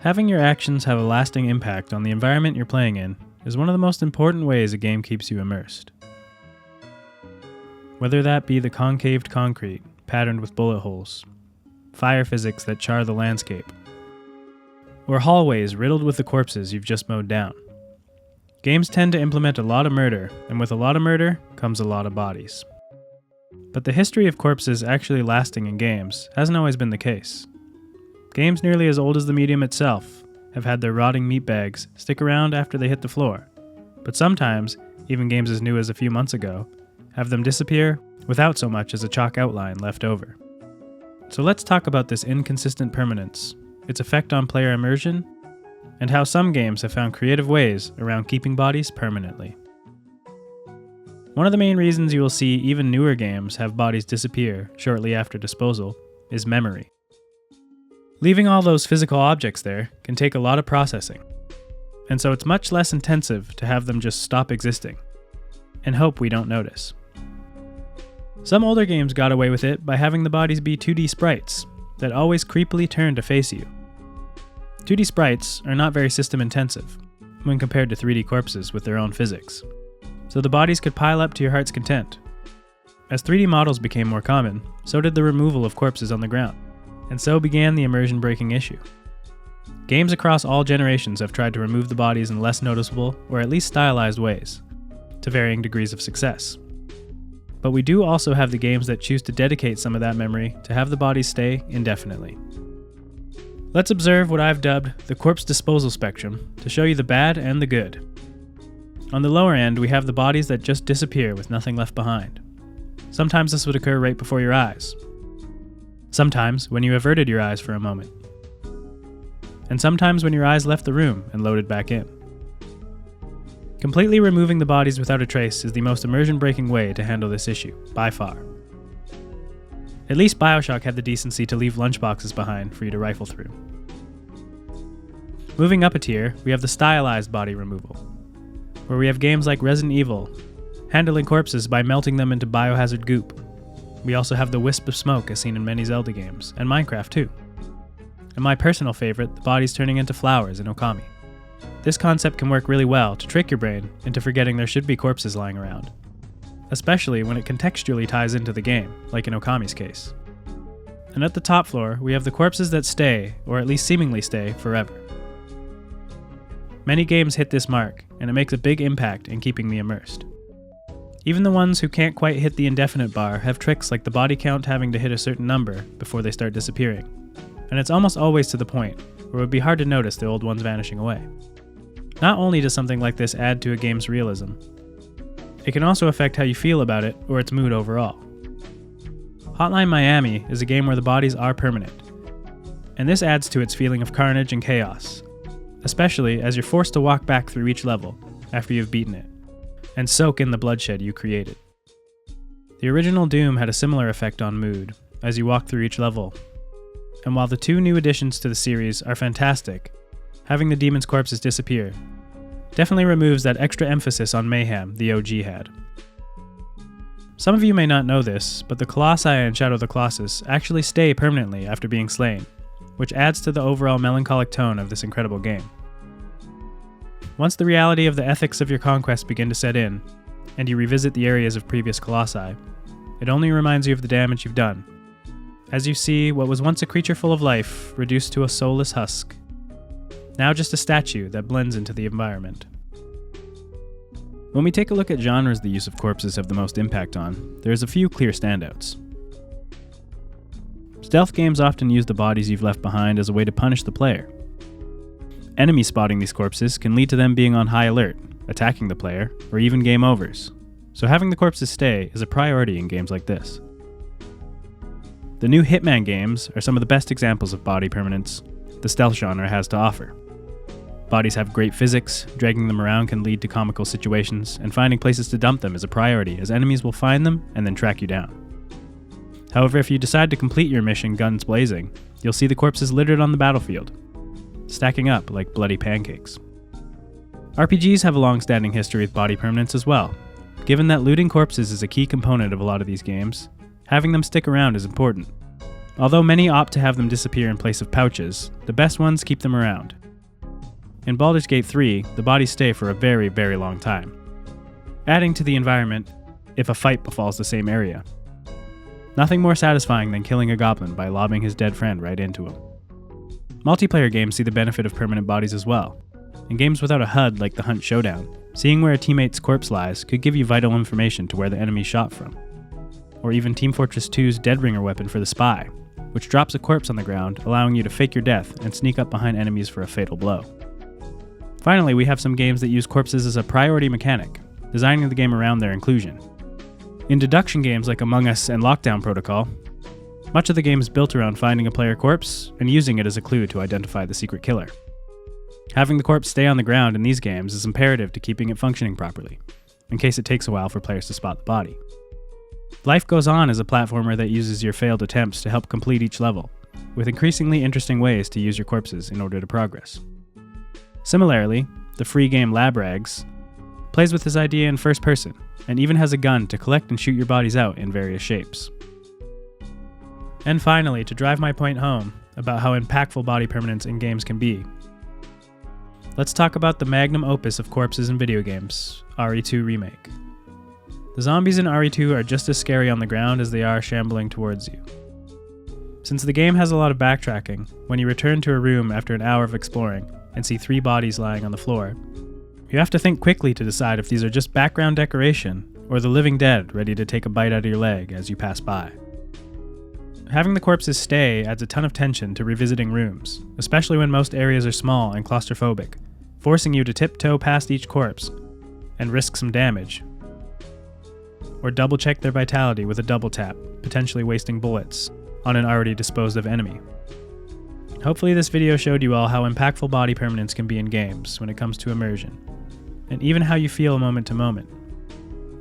Having your actions have a lasting impact on the environment you're playing in is one of the most important ways a game keeps you immersed. Whether that be the concaved concrete patterned with bullet holes, fire physics that char the landscape, or hallways riddled with the corpses you've just mowed down. Games tend to implement a lot of murder, and with a lot of murder comes a lot of bodies. But the history of corpses actually lasting in games hasn't always been the case. Games nearly as old as the medium itself have had their rotting meat bags stick around after they hit the floor, but sometimes, even games as new as a few months ago, have them disappear without so much as a chalk outline left over. So let's talk about this inconsistent permanence, its effect on player immersion, and how some games have found creative ways around keeping bodies permanently. One of the main reasons you will see even newer games have bodies disappear shortly after disposal is memory. Leaving all those physical objects there can take a lot of processing, and so it's much less intensive to have them just stop existing, and hope we don't notice. Some older games got away with it by having the bodies be 2D sprites that always creepily turn to face you. 2D sprites are not very system intensive when compared to 3D corpses with their own physics, so the bodies could pile up to your heart's content. As 3D models became more common, so did the removal of corpses on the ground, and so began the immersion-breaking issue. Games across all generations have tried to remove the bodies in less noticeable, or at least stylized ways, to varying degrees of success. But we do also have the games that choose to dedicate some of that memory to have the bodies stay indefinitely. Let's observe what I've dubbed the corpse disposal spectrum to show you the bad and the good. On the lower end, we have the bodies that just disappear with nothing left behind. Sometimes this would occur right before your eyes. Sometimes when you averted your eyes for a moment. And sometimes when your eyes left the room and loaded back in. Completely removing the bodies without a trace is the most immersion-breaking way to handle this issue, by far. At least BioShock had the decency to leave lunchboxes behind for you to rifle through. Moving up a tier, we have the stylized body removal, where we have games like Resident Evil, handling corpses by melting them into biohazard goop. We also have the wisp of smoke as seen in many Zelda games, and Minecraft too. And my personal favorite, the bodies turning into flowers in Okami. This concept can work really well to trick your brain into forgetting there should be corpses lying around, especially when it contextually ties into the game, like in Okami's case. And at the top floor, we have the corpses that stay, or at least seemingly stay, forever. Many games hit this mark, and it makes a big impact in keeping me immersed. Even the ones who can't quite hit the indefinite bar have tricks like the body count having to hit a certain number before they start disappearing, and it's almost always to the point where it would be hard to notice the old ones vanishing away. Not only does something like this add to a game's realism, it can also affect how you feel about it or its mood overall. Hotline Miami is a game where the bodies are permanent, and this adds to its feeling of carnage and chaos, especially as you're forced to walk back through each level after you've beaten it, and soak in the bloodshed you created. The original Doom had a similar effect on mood as you walk through each level, and while the two new additions to the series are fantastic, having the demon's corpses disappear definitely removes that extra emphasis on mayhem the OG had. Some of you may not know this, but the Colossi in Shadow of the Colossus actually stay permanently after being slain, which adds to the overall melancholic tone of this incredible game. Once the reality of the ethics of your conquest begin to set in, and you revisit the areas of previous Colossi, it only reminds you of the damage you've done, as you see what was once a creature full of life reduced to a soulless husk, now just a statue that blends into the environment. When we take a look at genres the use of corpses have the most impact on, there's a few clear standouts. Stealth games often use the bodies you've left behind as a way to punish the player. Enemy spotting these corpses can lead to them being on high alert, attacking the player, or even game overs, so having the corpses stay is a priority in games like this. The new Hitman games are some of the best examples of body permanence the stealth genre has to offer. Bodies have great physics, dragging them around can lead to comical situations, and finding places to dump them is a priority as enemies will find them and then track you down. However, if you decide to complete your mission guns blazing, you'll see the corpses littered on the battlefield, stacking up like bloody pancakes. RPGs have a long-standing history with body permanence as well. Given that looting corpses is a key component of a lot of these games, having them stick around is important, Although many opt to have them disappear in place of pouches, the best ones keep them around. In Baldur's Gate 3, the bodies stay for a very, very long time, adding to the environment if a fight befalls the same area. Nothing more satisfying than killing a goblin by lobbing his dead friend right into him. Multiplayer games see the benefit of permanent bodies as well. In games without a HUD like the Hunt Showdown, seeing where a teammate's corpse lies could give you vital information to where the enemy shot from. Or even Team Fortress 2's Deadringer weapon for the spy, which drops a corpse on the ground, allowing you to fake your death and sneak up behind enemies for a fatal blow. Finally, we have some games that use corpses as a priority mechanic, designing the game around their inclusion. In deduction games like Among Us and Lockdown Protocol, much of the game is built around finding a player corpse and using it as a clue to identify the secret killer. Having the corpse stay on the ground in these games is imperative to keeping it functioning properly, in case it takes a while for players to spot the body. Life Goes On is a platformer that uses your failed attempts to help complete each level, with increasingly interesting ways to use your corpses in order to progress. Similarly, the free game Lab Rags plays with this idea in first person, and even has a gun to collect and shoot your bodies out in various shapes. And finally, to drive my point home about how impactful body permanence in games can be, let's talk about the magnum opus of corpses in video games, RE2 Remake. The zombies in RE2 are just as scary on the ground as they are shambling towards you. Since the game has a lot of backtracking, when you return to a room after an hour of exploring and see 3 bodies lying on the floor, you have to think quickly to decide if these are just background decoration or the living dead ready to take a bite out of your leg as you pass by. Having the corpses stay adds a ton of tension to revisiting rooms, especially when most areas are small and claustrophobic, forcing you to tiptoe past each corpse and risk some damage, or double check their vitality with a double tap, potentially wasting bullets on an already disposed of enemy. Hopefully this video showed you all how impactful body permanence can be in games when it comes to immersion, and even how you feel moment to moment.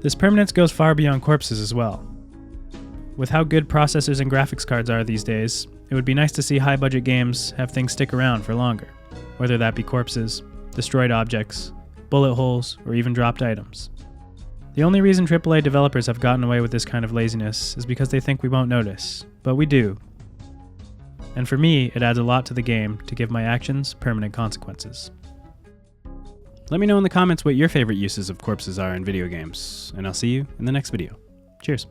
This permanence goes far beyond corpses as well. With how good processors and graphics cards are these days, it would be nice to see high-budget games have things stick around for longer, whether that be corpses, destroyed objects, bullet holes, or even dropped items. The only reason AAA developers have gotten away with this kind of laziness is because they think we won't notice, but we do. And for me, it adds a lot to the game to give my actions permanent consequences. Let me know in the comments what your favorite uses of corpses are in video games, and I'll see you in the next video. Cheers.